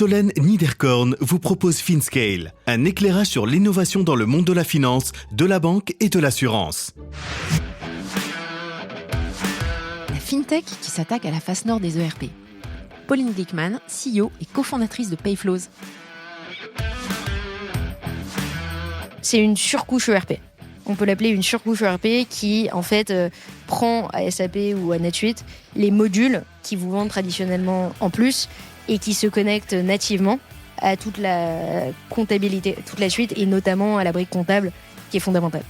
Solène Niederkorn vous propose FinScale, un éclairage sur l'innovation dans le monde de la finance, de la banque et de l'assurance. La FinTech qui s'attaque à la face nord des ERP. Pauline Glickman, CEO et cofondatrice de Payflows. C'est une surcouche ERP. On peut l'appeler une surcouche ERP qui, en fait, prend à SAP ou à NetSuite les modules qui vous vendent traditionnellement en plus et qui se connectent nativement à toute la comptabilité, toute la suite, et notamment à la brique comptable qui est fondamentale.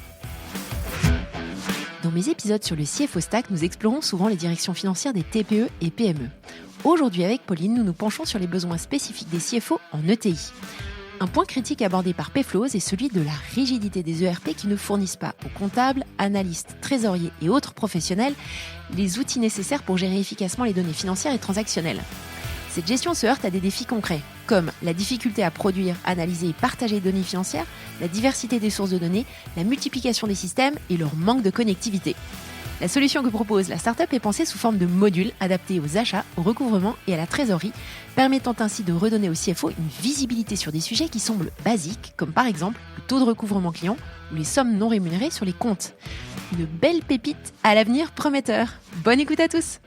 Dans mes épisodes sur le CFO Stack, nous explorons souvent les directions financières des TPE et PME. Aujourd'hui, avec Pauline, nous nous penchons sur les besoins spécifiques des CFO en ETI. Un point critique abordé par Payflows est celui de la rigidité des ERP qui ne fournissent pas aux comptables, analystes, trésoriers et autres professionnels les outils nécessaires pour gérer efficacement les données financières et transactionnelles. Cette gestion se heurte à des défis concrets, comme la difficulté à produire, analyser et partager les données financières, la diversité des sources de données, la multiplication des systèmes et leur manque de connectivité. La solution que propose la startup est pensée sous forme de modules adaptés aux achats, au recouvrement et à la trésorerie, permettant ainsi de redonner au CFO une visibilité sur des sujets qui semblent basiques, comme par exemple le taux de recouvrement client ou les sommes non rémunérées sur les comptes. Une belle pépite à l'avenir prometteur. Bonne écoute à tous!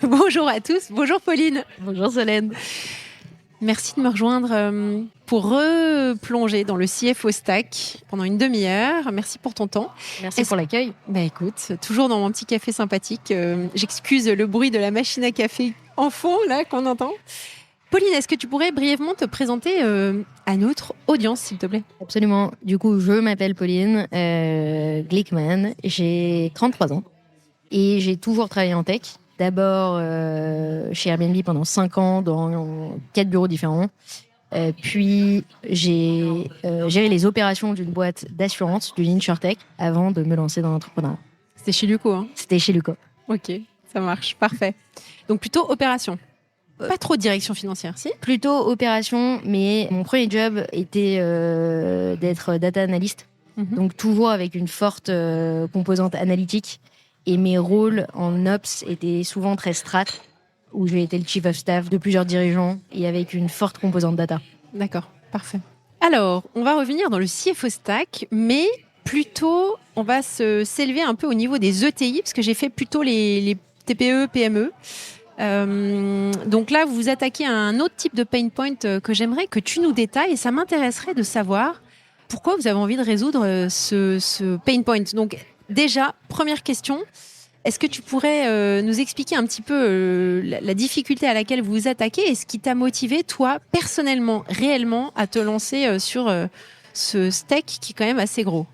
Bonjour à tous, bonjour Pauline. Bonjour Solène. Merci de me rejoindre pour replonger dans le CFO Stack pendant une demi-heure. Merci pour ton temps. Merci pour l'accueil. Bah écoute, toujours dans mon petit café sympathique. J'excuse le bruit de la machine à café en fond là qu'on entend. Pauline, est-ce que tu pourrais brièvement te présenter à notre audience, s'il te plaît? Absolument. Du coup, je m'appelle Pauline Glickman. J'ai 33 ans et j'ai toujours travaillé en tech. D'abord chez Airbnb pendant 5 ans dans 4 bureaux différents. Puis j'ai géré les opérations d'une boîte d'assurance, d'une insurtech, avant de me lancer dans l'entrepreneuriat. C'était chez Luco, hein? C'était chez Luco. Ok, ça marche, parfait. Donc plutôt opération. Pas trop de direction financière, si? Plutôt opération, mais mon premier job était d'être data analyst. Donc toujours avec une forte composante analytique. Et mes rôles en Ops étaient souvent très strat, où j'ai été le chief of staff de plusieurs dirigeants et avec une forte composante data. D'accord, parfait. Alors, on va revenir dans le CFO Stack, mais plutôt, on va s'élever un peu au niveau des ETI, parce que j'ai fait plutôt les TPE, PME. Donc là, vous vous attaquez à un autre type de pain point que j'aimerais que tu nous détailles, et ça m'intéresserait de savoir pourquoi vous avez envie de résoudre ce pain point. Donc, déjà, première question, est-ce que tu pourrais nous expliquer un petit peu la difficulté à laquelle vous vous attaquez et ce qui t'a motivé, toi, personnellement, réellement, à te lancer sur ce steak qui est quand même assez gros?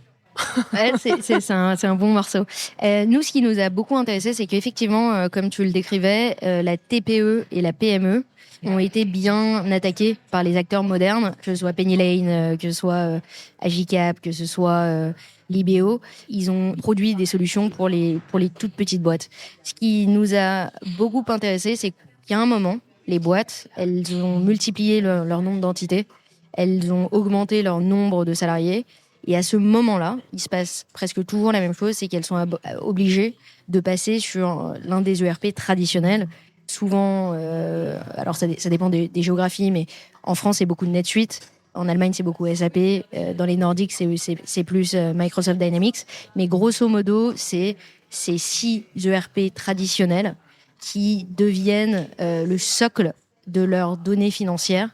Ouais, c'est un bon morceau. Nous, ce qui nous a beaucoup intéressé, c'est qu'effectivement, comme tu le décrivais, la TPE et la PME ont été bien attaqués par les acteurs modernes, que ce soit Penny Lane, que ce soit Agicap, que ce soit Libéo. Ils ont produit des solutions pour les toutes petites boîtes. Ce qui nous a beaucoup intéressé, c'est qu'il y a un moment, les boîtes, elles ont multiplié leur nombre d'entités, elles ont augmenté leur nombre de salariés. Et à ce moment-là, il se passe presque toujours la même chose, c'est qu'elles sont obligées de passer sur l'un des ERP traditionnels. Souvent, alors ça dépend des géographies, mais en France, c'est beaucoup de NetSuite. En Allemagne, c'est beaucoup SAP. Dans les Nordiques, c'est plus Microsoft Dynamics. Mais grosso modo, c'est ces 6 ERP traditionnels qui deviennent le socle de leurs données financières,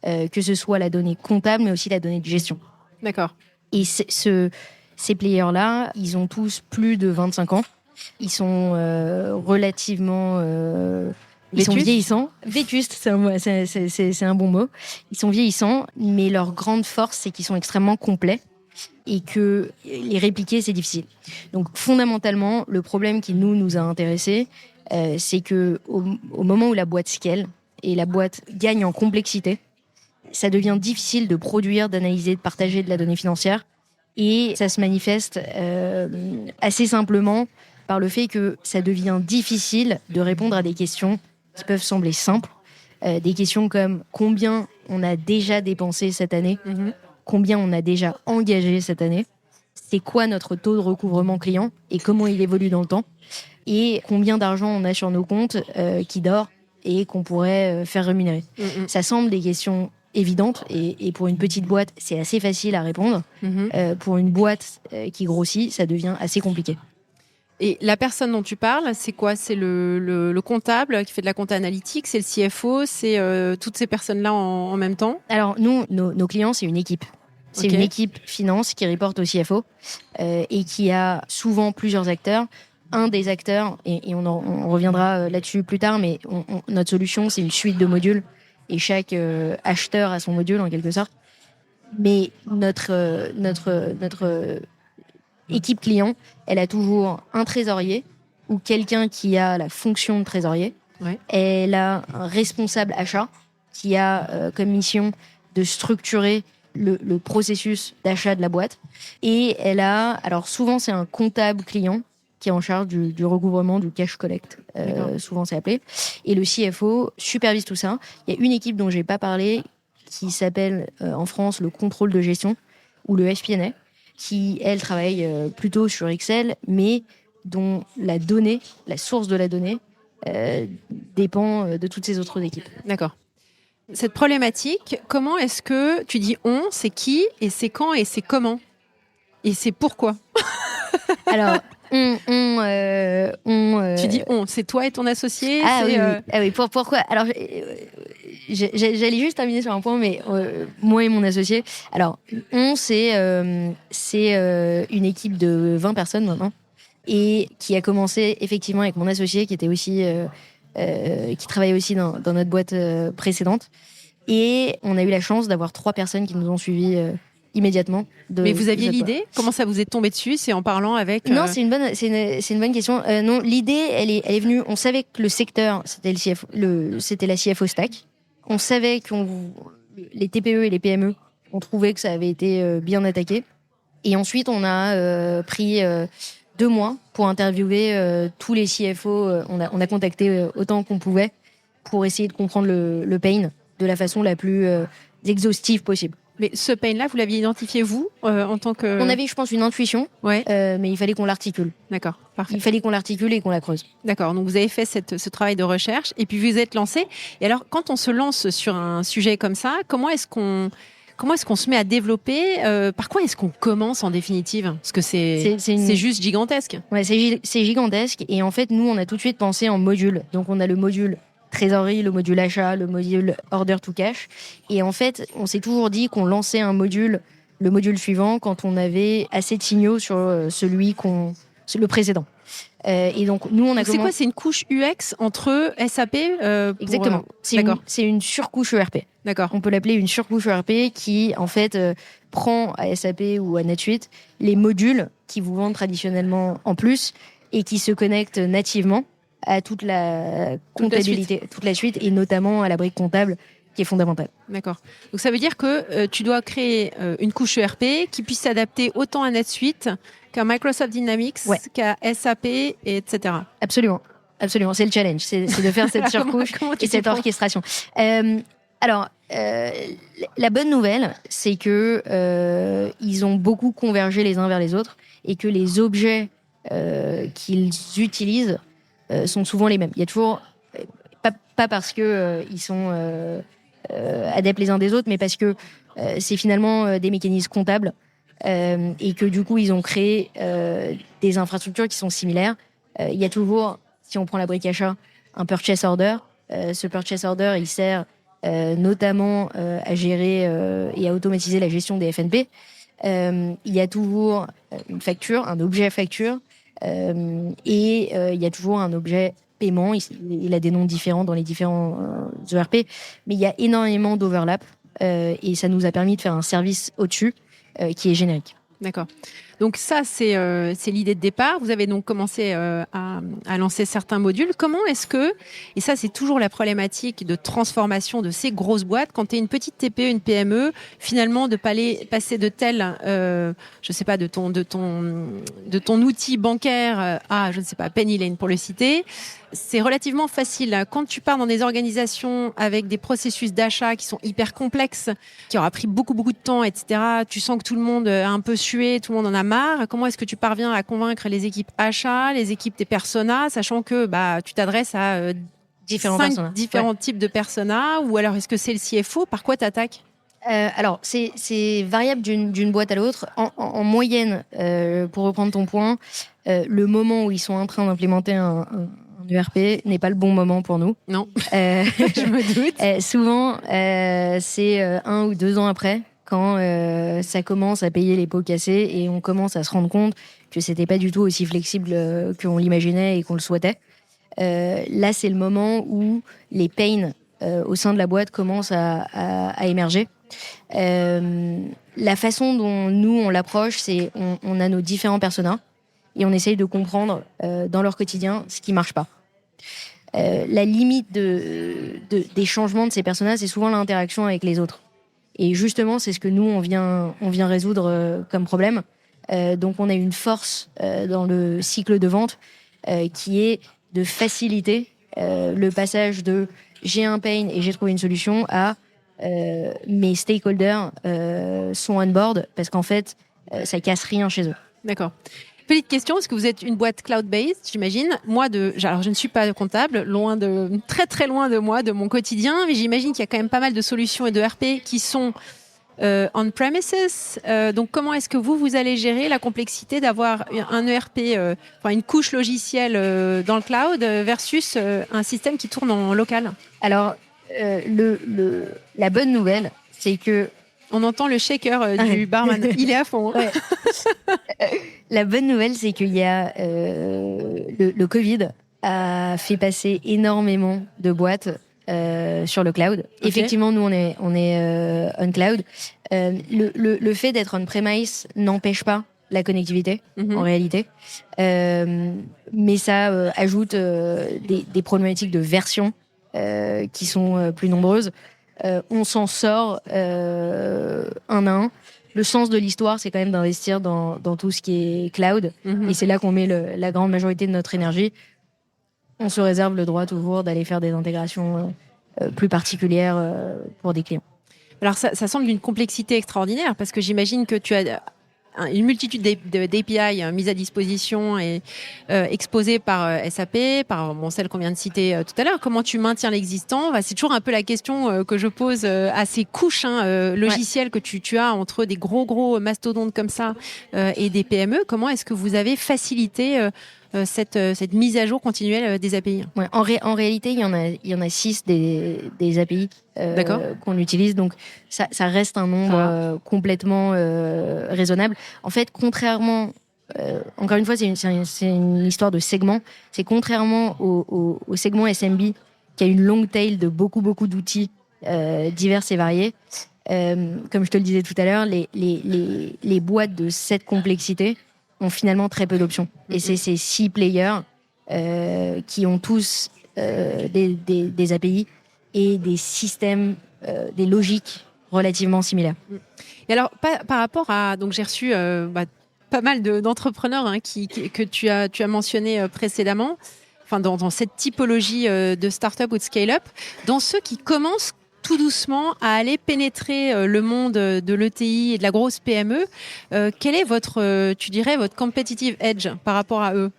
que ce soit la donnée comptable, mais aussi la donnée de gestion. D'accord. Et ces players-là, ils ont tous plus de 25 ans. Ils sont relativement... ils sont vieillissants. Vétustes, c'est un bon mot. Ils sont vieillissants, mais leur grande force, c'est qu'ils sont extrêmement complets et que les répliquer, c'est difficile. Donc, fondamentalement, le problème qui nous a intéressés, c'est que au moment où la boîte scale et la boîte gagne en complexité, ça devient difficile de produire, d'analyser, de partager de la donnée financière. Et ça se manifeste assez simplement par le fait que ça devient difficile de répondre à des questions qui peuvent sembler simples. Des questions comme combien on a déjà dépensé cette année, combien on a déjà engagé cette année, c'est quoi notre taux de recouvrement client et comment il évolue dans le temps. et combien d'argent on a sur nos comptes qui dort et qu'on pourrait faire rémunérer. Ça semble des questions évidentes et pour une petite boîte, c'est assez facile à répondre. Pour une boîte qui grossit, ça devient assez compliqué. Et la personne dont tu parles, c'est quoi? C'est le comptable qui fait de la compta analytique, c'est le CFO, c'est toutes ces personnes-là en même temps? Alors nous, nos clients, c'est une équipe. C'est une équipe finance qui reporte au CFO et qui a souvent plusieurs acteurs. Un des acteurs, et on reviendra là-dessus plus tard, mais notre solution, c'est une suite de modules et chaque acheteur a son module en quelque sorte. Mais notre équipe client, elle a toujours un trésorier ou quelqu'un qui a la fonction de trésorier. Ouais. Elle a un responsable achat qui a comme mission de structurer le processus d'achat de la boîte. Et elle a, alors souvent c'est un comptable client qui est en charge du recouvrement du cash collect, souvent c'est appelé. Et le CFO supervise tout ça. Il y a une équipe dont j'ai pas parlé qui s'appelle en France le contrôle de gestion ou le FP&A, qui elle travaille plutôt sur Excel, mais dont la donnée, la source de la donnée, dépend de toutes ces autres équipes. D'accord. Cette problématique, comment est-ce que tu dis on, c'est qui et c'est quand et c'est comment et c'est pourquoi? Alors, tu dis on, c'est toi et ton associé? Ah c'est, oui, oui. Ah oui. Pourquoi? Alors, j'allais juste terminer sur un point, mais moi et mon associé. Alors, c'est une équipe de 20 personnes maintenant et qui a commencé effectivement avec mon associé qui était aussi qui travaillait aussi dans notre boîte précédente. Et on a eu la chance d'avoir 3 personnes qui nous ont suivis immédiatement. Mais vous aviez l'idée? Comment ça vous est tombé dessus? C'est en parlant avec... Non, c'est une bonne question. Non, l'idée, elle est venue... On savait que le secteur, c'était la CFO Stack. On savait que les TPE et les PME, on trouvait que ça avait été bien attaqué. Et ensuite, on a pris 2 mois pour interviewer tous les CFO. On a contacté autant qu'on pouvait pour essayer de comprendre le pain de la façon la plus exhaustive possible. Mais ce pain-là, vous l'aviez identifié, vous, en tant que... On avait, je pense, une intuition, ouais. Mais il fallait qu'on l'articule. D'accord, parfait. Il fallait qu'on l'articule et qu'on la creuse. D'accord, donc vous avez fait ce travail de recherche et puis vous êtes lancé. Et alors, quand on se lance sur un sujet comme ça, comment est-ce qu'on se met à développer par quoi est-ce qu'on commence en définitive? Parce que c'est juste gigantesque. Ouais, c'est gigantesque. Et en fait, nous, on a tout de suite pensé en modules. Donc, on a le module trésorerie, le module achat, le module order to cash. Et en fait, on s'est toujours dit qu'on lançait le module suivant quand on avait assez de signaux sur le précédent. Et donc, nous, on a C'est quoi? C'est une couche UX entre SAP Exactement. C'est une surcouche ERP. D'accord. On peut l'appeler une surcouche ERP qui, en fait, prend à SAP ou à NetSuite les modules qui vous vendent traditionnellement en plus et qui se connectent nativement à toute la comptabilité, toute la suite, et notamment à la brique comptable qui est fondamentale. D'accord. Donc ça veut dire que tu dois créer une couche ERP qui puisse s'adapter autant à NetSuite qu'à Microsoft Dynamics, qu'à SAP, etc. Absolument. Absolument. C'est le challenge. C'est de faire cette surcouche et cette orchestration. Alors, la bonne nouvelle, c'est que ils ont beaucoup convergé les uns vers les autres et que les objets qu'ils utilisent sont souvent les mêmes. Il y a toujours, pas parce que ils sont adeptes les uns des autres, mais parce que c'est finalement des mécanismes comptables et que du coup ils ont créé des infrastructures qui sont similaires. Il y a toujours, si on prend la brique achat, un purchase order. Ce purchase order, il sert notamment à gérer et à automatiser la gestion des FNP. Il y a toujours une facture, un objet facture. Et il y a toujours un objet paiement. Il a des noms différents dans les différents ERP, mais il y a énormément d'overlap et ça nous a permis de faire un service au-dessus qui est générique. D'accord. Donc ça, c'est l'idée de départ. Vous avez donc commencé à lancer certains modules. Comment est-ce que, et ça c'est toujours la problématique de transformation de ces grosses boîtes, quand tu es une petite TPE, une PME, finalement de passer de tel, je sais pas, de ton outil bancaire à, je ne sais pas, Penny Lane pour le citer, c'est relativement facile. Quand tu pars dans des organisations avec des processus d'achat qui sont hyper complexes, qui aura pris beaucoup de temps, etc., tu sens que tout le monde a un peu sué, tout le monde en a marre? Comment est-ce que tu parviens à convaincre les équipes achats, les équipes des personas, sachant que tu t'adresses à différents types de personas, ou alors est-ce que c'est le CFO? Par quoi tu attaques? Alors, c'est variable d'une boîte à l'autre. En moyenne, pour reprendre ton point, le moment où ils sont en train d'implémenter un ERP n'est pas le bon moment pour nous. Non, je me doute. Souvent, c'est 1 ou 2 ans après, quand ça commence à payer les pots cassés et on commence à se rendre compte que c'était pas du tout aussi flexible qu'on l'imaginait et qu'on le souhaitait. Là, c'est le moment où les pains au sein de la boîte commencent à émerger. La façon dont nous on l'approche, c'est on a nos différents personas et on essaye de comprendre dans leur quotidien ce qui marche pas. La limite des changements de ces personas, c'est souvent l'interaction avec les autres. Et justement, c'est ce que nous on vient résoudre comme problème. Donc on a une force dans le cycle de vente qui est de faciliter le passage de j'ai un pain et j'ai trouvé une solution à mes stakeholders sont on board, parce qu'en fait ça casse rien chez eux. D'accord. Petite question, est-ce que vous êtes une boîte cloud-based, j'imagine? Alors je ne suis pas comptable, très très loin de moi, de mon quotidien, mais j'imagine qu'il y a quand même pas mal de solutions et de RP qui sont on-premises. Donc comment est-ce que vous allez gérer la complexité d'avoir un ERP, une couche logicielle dans le cloud versus un système qui tourne en local? Alors, la bonne nouvelle, c'est que... On entend le shaker du barman. Il est à fond. Hein. Ouais. La bonne nouvelle, c'est qu'il y a... le Covid a fait passer énormément de boîtes sur le cloud. Okay. Effectivement, nous, on est on cloud. Le fait d'être on-premise n'empêche pas la connectivité, en réalité. Mais ça ajoute des problématiques de version qui sont plus nombreuses. On s'en sort un à un. Le sens de l'histoire, c'est quand même d'investir dans tout ce qui est cloud. Et c'est là qu'on met la grande majorité de notre énergie. On se réserve le droit toujours d'aller faire des intégrations plus particulières pour des clients. Alors ça semble d'une complexité extraordinaire, parce que j'imagine que tu as une multitude d'API mises à disposition et exposées par SAP, par celle qu'on vient de citer tout à l'heure. Comment tu maintiens l'existant? C'est toujours un peu la question que je pose à ces couches logicielles que tu as entre des gros mastodontes comme ça et des PME. Comment est-ce que vous avez facilité cette mise à jour continuelle des API? Ouais, en réalité, il y en a 6 des API qu'on utilise, donc ça reste un nombre complètement raisonnable. En fait, contrairement, encore une fois, c'est une histoire de segment. C'est contrairement au segment SMB qui a une long tail de beaucoup d'outils divers et variés. Comme je te le disais tout à l'heure, les boîtes de cette complexité ont finalement très peu d'options. Et c'est ces 6 players qui ont tous des API et des systèmes, des logiques relativement similaires. Et alors, par rapport à... Donc, j'ai reçu pas mal d'entrepreneurs que tu as mentionné précédemment, dans cette typologie de start-up ou de scale-up, dans ceux qui commencent tout doucement à aller pénétrer le monde de l'ETI et de la grosse PME. Quel est votre competitive edge par rapport à eux?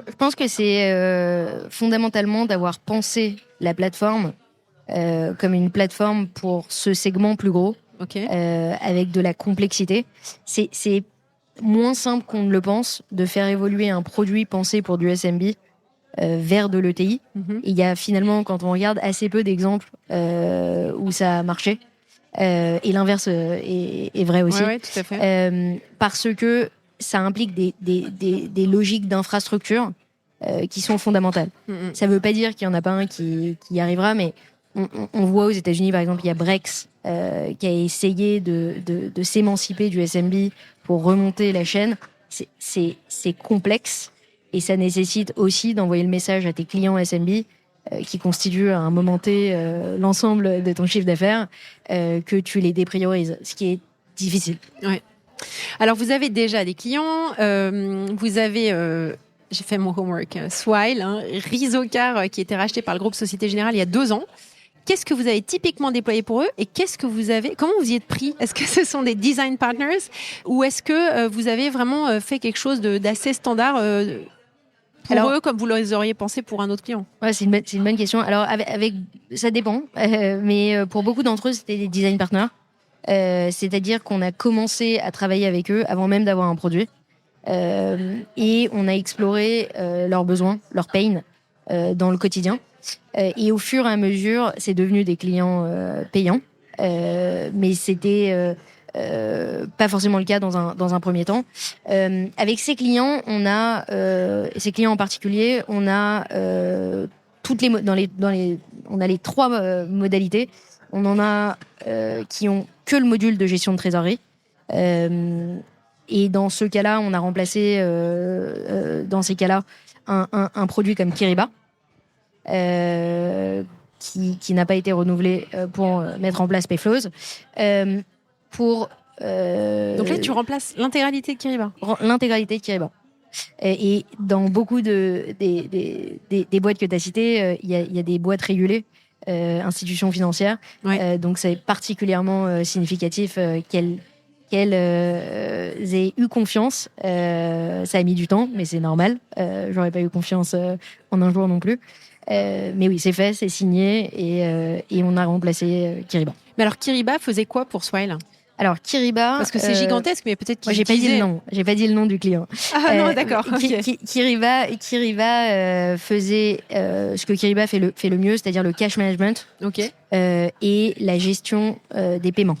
Je pense que c'est fondamentalement d'avoir pensé la plateforme comme une plateforme pour ce segment plus gros, avec de la complexité. C'est moins simple qu'on ne le pense de faire évoluer un produit pensé pour du SMB vers de l'ETI. Il y a finalement, quand on regarde, assez peu d'exemples où ça a marché. Et l'inverse est vrai aussi. Ouais, tout à fait. Parce que ça implique des logiques d'infrastructure qui sont fondamentales. Ça ne veut pas dire qu'il n'y en a pas un qui y arrivera, mais on voit aux États-Unis, par exemple, il y a Brex qui a essayé de s'émanciper du SMB pour remonter la chaîne. C'est complexe. Et ça nécessite aussi d'envoyer le message à tes clients SMB qui constituent à un moment T l'ensemble de ton chiffre d'affaires, que tu les dépriorises, ce qui est difficile. Ouais. Alors, vous avez déjà des clients, vous avez... j'ai fait mon homework. Swile, Rizocar, qui a été racheté par le groupe Société Générale il y a 2 ans, Qu'est-ce que vous avez typiquement déployé pour eux et comment vous y êtes pris? Est-ce que ce sont des design partners ou est-ce que vous avez vraiment fait quelque chose d'assez standard pour eux comme vous les auriez pensé pour un autre client? Ouais, c'est une bonne question. Alors, ça dépend, mais pour beaucoup d'entre eux, c'était des design partners. C'est-à-dire qu'on a commencé à travailler avec eux avant même d'avoir un produit. Et on a exploré leurs besoins, leurs pains dans le quotidien. Et au fur et à mesure, c'est devenu des clients payants. Mais c'était pas forcément le cas dans un premier temps. Avec ces clients, ces clients en particulier, on a on a les trois modalités. On en a qui ont que le module de gestion de trésorerie. Et dans ce cas-là, on a remplacé dans ces cas-là un produit comme Kyriba. Qui n'a pas été renouvelé pour mettre en place Payflows. Donc là, tu remplaces l'intégralité de Kyriba. L'intégralité de Kyriba. Et dans beaucoup des boîtes que tu as citées, il y a des boîtes régulées, institutions financières. Ouais. Donc c'est particulièrement significatif qu'elles aient eu confiance. Ça a mis du temps, mais c'est normal. J'aurais pas eu confiance en un jour non plus. Mais oui, c'est fait, c'est signé et on a remplacé Kyriba. Mais alors Kyriba faisait quoi pour Swile? Alors Kyriba, parce que c'est gigantesque, mais peut-être qu'il j'ai pas dit le nom. J'ai pas dit le nom du client. Ah non, d'accord. Okay. Kyriba faisait ce que Kyriba fait le mieux, c'est-à-dire le cash management. Okay. Et la gestion des paiements.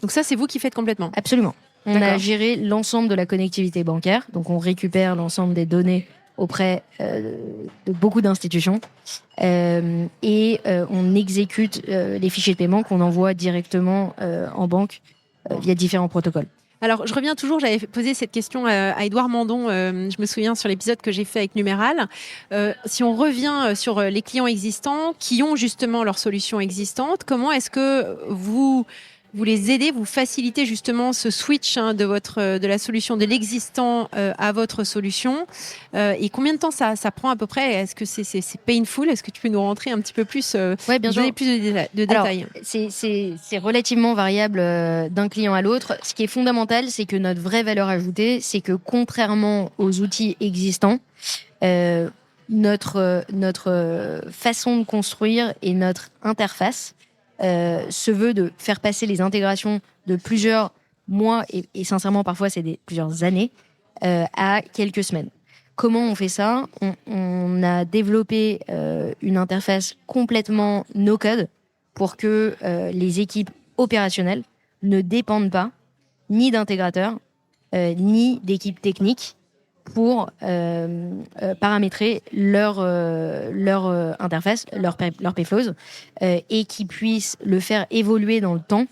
Donc ça, c'est vous qui faites complètement? Absolument. On a géré l'ensemble de la connectivité bancaire, donc on récupère l'ensemble des données auprès de beaucoup d'institutions et on exécute les fichiers de paiement qu'on envoie directement en banque via différents protocoles. Alors, je reviens toujours, j'avais posé cette question à Édouard Mandon, je me souviens sur l'épisode que j'ai fait avec Numéral. Si on revient sur les clients existants qui ont justement leurs solutions existantes, comment est-ce que vous les aidez, vous facilitez justement ce switch de la solution de l'existant à votre solution et combien de temps ça prend à peu près? Est-ce que c'est painful? Est-ce que tu peux nous rentrer un petit peu plus, donner plus de détails? C'est relativement variable d'un client à l'autre. Ce qui est fondamental, c'est que notre vraie valeur ajoutée, c'est que contrairement aux outils existants, notre façon de construire et notre interface se veut de faire passer les intégrations de plusieurs mois et sincèrement parfois c'est plusieurs années à quelques semaines. Comment on fait ça? On a développé une interface complètement no-code pour que les équipes opérationnelles ne dépendent pas ni d'intégrateurs ni d'équipes techniques pour paramétrer leur interface, leur Payflows, et qui puissent le faire évoluer dans le temps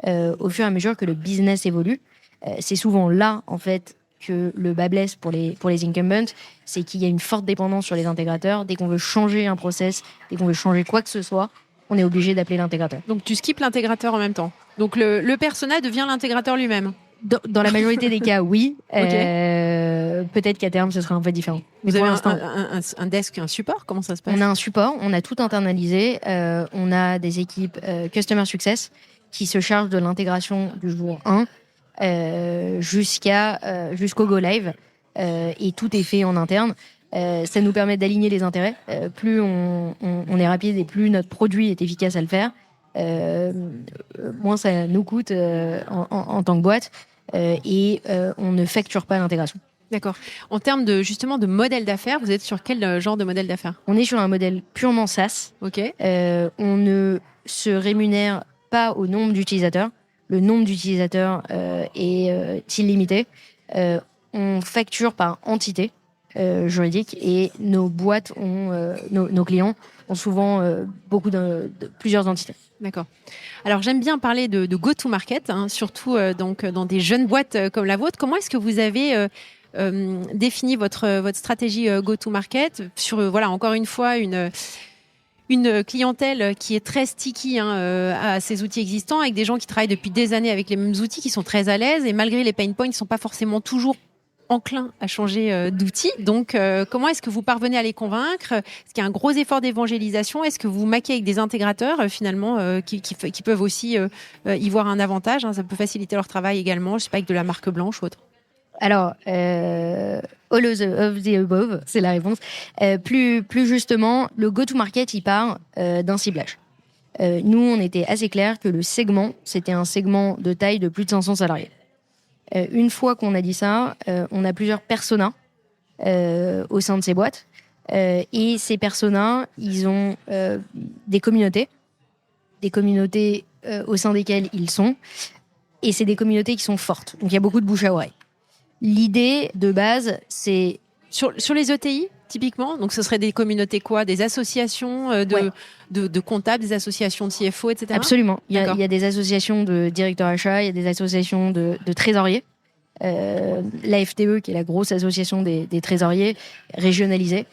au fur et à mesure que le business évolue. C'est souvent là, en fait, que le bas blesse pour les incumbents, c'est qu'il y a une forte dépendance sur les intégrateurs. Dès qu'on veut changer un process, dès qu'on veut changer quoi que ce soit, on est obligé d'appeler l'intégrateur. Donc tu skippes l'intégrateur en même temps. Donc le persona devient l'intégrateur lui-même. Dans la majorité des cas, oui. Okay. Peut-être qu'à terme, ce sera un peu différent. Vous avez un desk, un support? Comment ça se passe? On a un support, on a tout internalisé. On a des équipes Customer Success qui se chargent de l'intégration du jour 1 jusqu'au Go Live. Et tout est fait en interne. Ça nous permet d'aligner les intérêts. Plus on est rapide et plus notre produit est efficace à le faire, moins ça nous coûte en tant que boîte et on ne facture pas l'intégration. D'accord. En termes de modèle d'affaires, vous êtes sur quel genre de modèle d'affaires? On est sur un modèle purement SaaS. Okay. On ne se rémunère pas au nombre d'utilisateurs. Le nombre d'utilisateurs est illimité. On facture par entité juridique et nos boîtes nos clients ont souvent plusieurs entités. D'accord. Alors j'aime bien parler de go-to-market, surtout donc dans des jeunes boîtes comme la vôtre. Comment est-ce que vous avez défini votre stratégie go-to-market sur encore une fois une clientèle qui est très sticky à ces outils existants, avec des gens qui travaillent depuis des années avec les mêmes outils, qui sont très à l'aise et malgré les pain points, ils ne sont pas forcément toujours enclins à changer d'outils. Donc, comment est-ce que vous parvenez à les convaincre? Est-ce qu'il y a un gros effort d'évangélisation? Est-ce que vous maquez avec des intégrateurs finalement qui peuvent aussi y voir un avantage, hein? Ça peut faciliter leur travail également, je ne sais pas, avec de la marque blanche ou autre. Alors, all of the above, c'est la réponse. Plus justement, le go-to-market, il part d'un ciblage. Nous, on était assez clair que le segment, c'était un segment de taille de plus de 500 salariés. Une fois qu'on a dit ça, on a plusieurs personas au sein de ces boîtes. Et ces personas, ils ont des communautés au sein desquelles ils sont. Et c'est des communautés qui sont fortes. Donc, il y a beaucoup de bouche à oreille. L'idée de base, c'est... Sur les ETI, typiquement, donc ce serait des communautés quoi? Des associations de comptables, des associations de CFO, etc. Absolument. Il y a des associations de directeurs achats, il y a des associations de trésoriers. La FTE, qui est la grosse association des trésoriers régionalisés,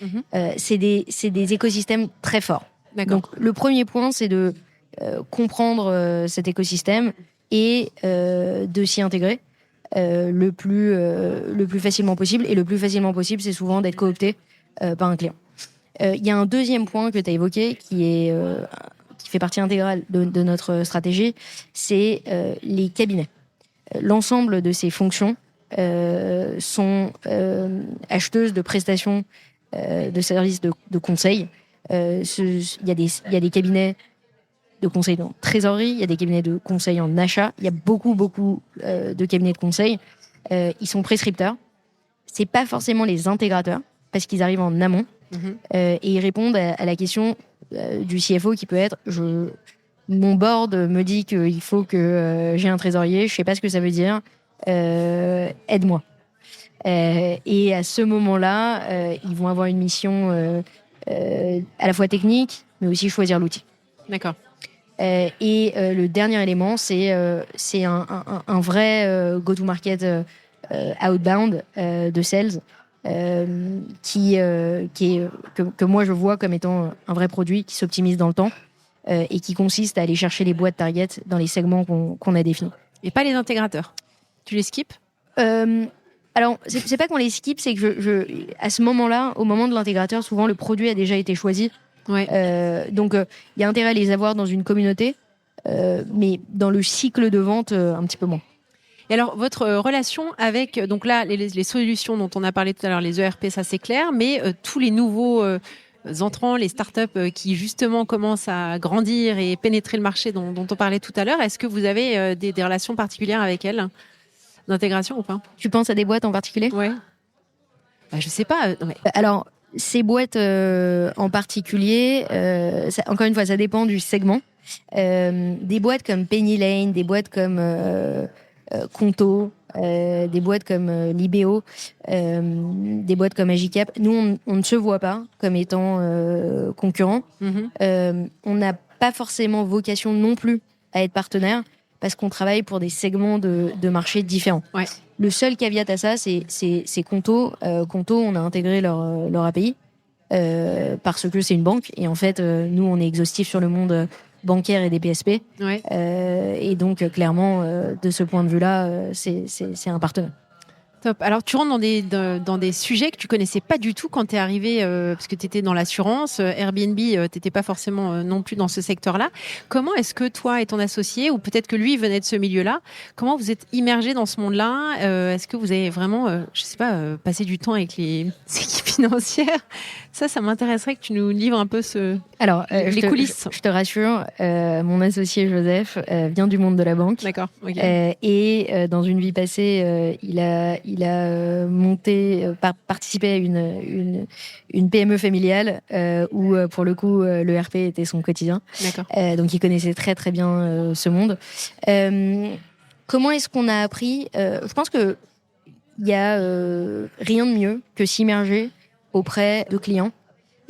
c'est des écosystèmes très forts. D'accord. Donc, le premier point, c'est de comprendre cet écosystème et de s'y intégrer le plus facilement possible. Et le plus facilement possible, c'est souvent d'être coopté par un client. Il y a un deuxième point que tu as évoqué qui fait partie intégrale de notre stratégie, c'est les cabinets. L'ensemble de ces fonctions sont acheteuses de prestations de services de conseil. Il y a des cabinets de conseil en trésorerie, il y a des cabinets de conseil en achat, il y a beaucoup de cabinets de conseil. Ils sont prescripteurs. C'est pas forcément les intégrateurs, parce qu'ils arrivent en amont et ils répondent à la question du CFO qui peut être mon board me dit qu'il faut que j'ai un trésorier, je sais pas ce que ça veut dire, aide-moi. Et à ce moment-là, ils vont avoir une mission à la fois technique, mais aussi choisir l'outil. D'accord. Le dernier élément, c'est un vrai go-to-market outbound de sales que moi je vois comme étant un vrai produit qui s'optimise dans le temps et qui consiste à aller chercher les boîtes target dans les segments qu'on a définis. Et pas les intégrateurs. Tu les skips? Alors, c'est pas qu'on les skip, c'est que à ce moment-là, au moment de l'intégrateur, souvent le produit a déjà été choisi. Ouais. Donc, il y a intérêt à les avoir dans une communauté, mais dans le cycle de vente, un petit peu moins. Et alors, votre relation avec, donc là, les solutions dont on a parlé tout à l'heure, les ERP, ça c'est clair, mais tous les nouveaux entrants, les startups qui justement commencent à grandir et pénétrer le marché dont on parlait tout à l'heure, est-ce que vous avez des relations particulières avec elles, d'intégration ou pas? Tu penses à des boîtes en particulier? Ouais. Bah, je sais pas. Ouais. Alors, ces boîtes en particulier, encore une fois, ça dépend du segment. Des boîtes comme Penny Lane, des boîtes comme Conto, des boîtes comme Libéo, des boîtes comme Agicap. Nous, on ne se voit pas comme étant concurrents. On n'a pas forcément vocation non plus à être partenaire parce qu'on travaille pour des segments de marché différents. Ouais. Le seul caveat à ça, c'est Conto. Conto, on a intégré leur API parce que c'est une banque. Et en fait, nous, on est exhaustif sur le monde bancaire et des PSP. Ouais. Et donc, clairement, de ce point de vue-là, c'est un partenaire. Top. Alors, tu rentres dans des sujets que tu connaissais pas du tout quand tu es arrivé, parce que tu étais dans l'assurance. Airbnb, tu n'étais pas forcément non plus dans ce secteur-là. Comment est-ce que toi et ton associé, ou peut-être que lui venait de ce milieu-là, comment vous êtes immergés dans ce monde-là? Est-ce que vous avez vraiment, je sais pas, passé du temps avec les équipes financières? Ça m'intéresserait que tu nous livres un peu les coulisses. Je te rassure, mon associé Joseph vient du monde de la banque. D'accord. Okay. Et dans une vie passée, il a participé à une PME familiale où, pour le coup, le RP était son quotidien. D'accord. Donc, il connaissait très, très bien ce monde. Comment est-ce qu'on a appris? Je pense qu'il y a rien de mieux que s'immerger auprès de clients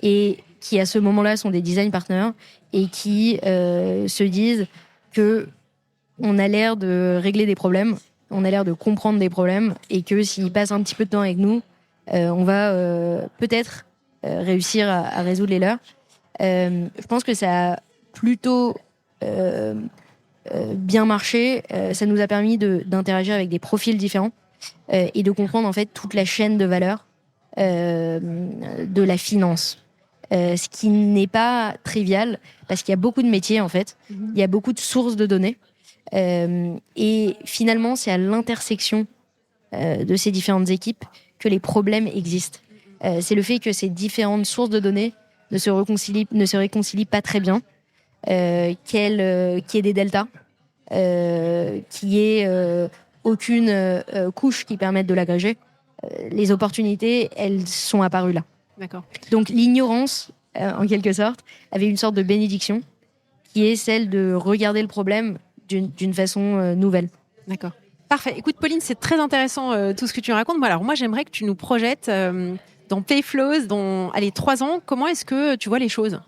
et qui, à ce moment-là, sont des design partners et qui se disent que on a l'air de régler des problèmes, on a l'air de comprendre des problèmes et que s'ils passent un petit peu de temps avec nous, on va peut-être réussir à résoudre les leurs. Je pense que ça a plutôt bien marché. Ça nous a permis d'interagir avec des profils différents. et de comprendre en fait toute la chaîne de valeur de la finance. Ce qui n'est pas trivial parce qu'il y a beaucoup de métiers en fait, il y a beaucoup de sources de données et finalement c'est à l'intersection de ces différentes équipes que les problèmes existent. C'est le fait que ces différentes sources de données ne se réconcilient pas très bien, qu'il y ait des deltas, qu'il y ait aucune couche qui permette de l'agréger. Les opportunités, elles sont apparues là. D'accord. Donc l'ignorance, en quelque sorte, avait une sorte de bénédiction qui est celle de regarder le problème d'une façon nouvelle. D'accord. Parfait. Écoute, Pauline, c'est très intéressant tout ce que tu racontes. Bon, alors moi, j'aimerais que tu nous projettes dans Payflows, dans 3 ans. Comment est-ce que tu vois les choses ?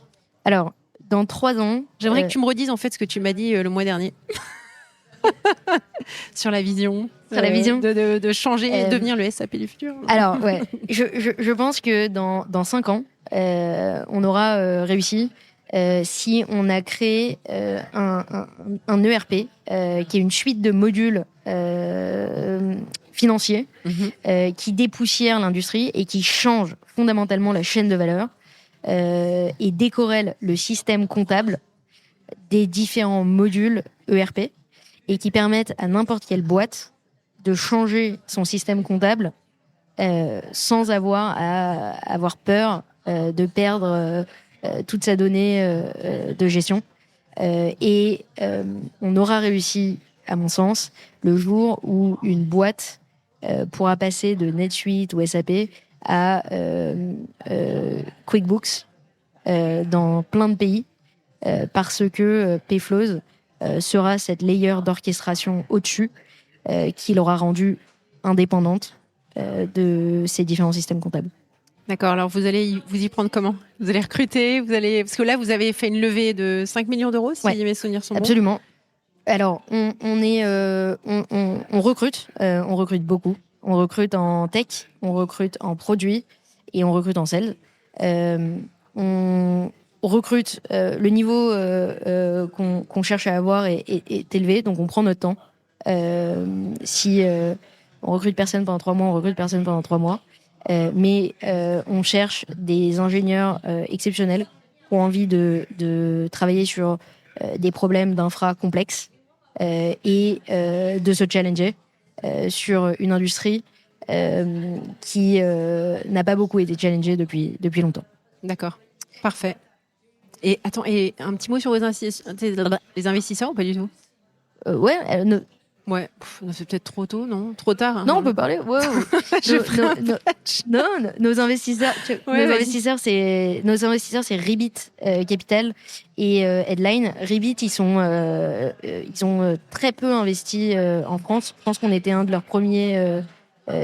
Alors, dans 3 ans... J'aimerais que tu me redises en fait ce que tu m'as dit le mois dernier. Sur la vision. Sur la vision de changer et devenir le SAP du futur. Alors, ouais. Je pense que dans 5 ans, on aura réussi si on a créé un ERP qui est une suite de modules financiers qui dépoussière l'industrie et qui change fondamentalement la chaîne de valeur et décorrèle le système comptable des différents modules ERP et qui permettent à n'importe quelle boîte de changer son système comptable sans avoir à avoir peur de perdre toute sa donnée de gestion. Et on aura réussi, à mon sens, le jour où une boîte pourra passer de NetSuite ou SAP à QuickBooks dans plein de pays parce que Payflows sera cette layer d'orchestration au-dessus qui l'aura rendue indépendante de ces différents systèmes comptables. D'accord, alors vous allez vous y prendre comment ? Vous allez recruter, parce que là vous avez fait une levée de 5 millions d'euros, si mes souvenirs sont bons. Absolument. Alors on recrute beaucoup. On recrute en tech, on recrute en produit et on recrute en sales. On recrute, le niveau qu'on cherche à avoir est élevé, donc on prend notre temps. Si on recrute personne pendant 3 mois, on recrute personne pendant 3 mois. Mais on cherche des ingénieurs exceptionnels qui ont envie de travailler sur des problèmes d'infra complexes et de se challenger sur une industrie qui n'a pas beaucoup été challengée depuis longtemps. D'accord, parfait. Et attends, et un petit mot sur les investisseurs ou pas du tout ? Ouais, c'est peut-être trop tôt, non ? Trop tard. Hein, non, on peut parler. Wow. Nos investisseurs, nos investisseurs, c'est Rebit Capital et Headline. Rebit, ils ont très peu investi en France. Je pense qu'on était un de leurs premiers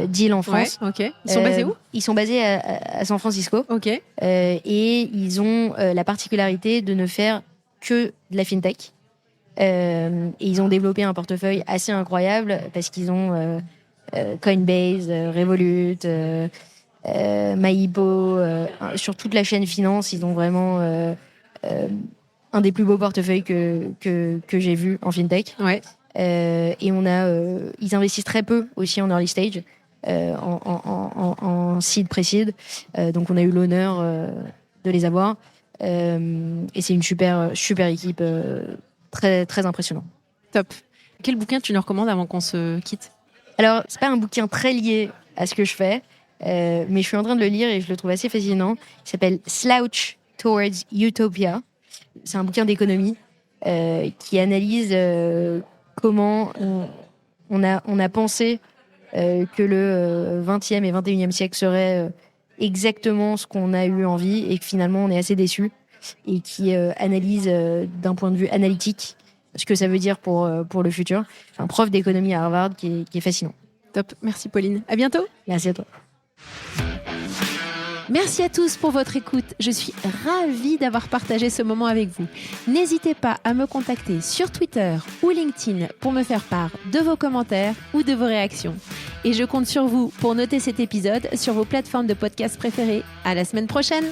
deals en France. Ouais, ok. Ils sont basés où ? Ils sont basés à San Francisco. Ok. Et ils ont la particularité de ne faire que de la fintech. Et ils ont développé un portefeuille assez incroyable parce qu'ils ont Coinbase, Revolut, MyHippo, sur toute la chaîne finance, ils ont vraiment un des plus beaux portefeuilles que j'ai vu en fintech. Ouais. Et ils investissent très peu aussi en early stage, en seed, pré-seed. Donc on a eu l'honneur de les avoir. Et c'est une super équipe. Très, très impressionnant. Top. Quel bouquin tu nous recommandes avant qu'on se quitte ? Alors, c'est pas un bouquin très lié à ce que je fais, mais je suis en train de le lire et je le trouve assez fascinant. Il s'appelle Slouch Towards Utopia. C'est un bouquin d'économie qui analyse comment on a pensé que le 20e et 21e siècle serait exactement ce qu'on a eu envie et que finalement on est assez déçus. Et qui analyse d'un point de vue analytique ce que ça veut dire pour le futur. C'est un prof d'économie à Harvard qui est fascinant. Top, merci Pauline. À bientôt. Merci à toi. Merci à tous pour votre écoute. Je suis ravie d'avoir partagé ce moment avec vous. N'hésitez pas à me contacter sur Twitter ou LinkedIn pour me faire part de vos commentaires ou de vos réactions. Et je compte sur vous pour noter cet épisode sur vos plateformes de podcast préférées. À la semaine prochaine.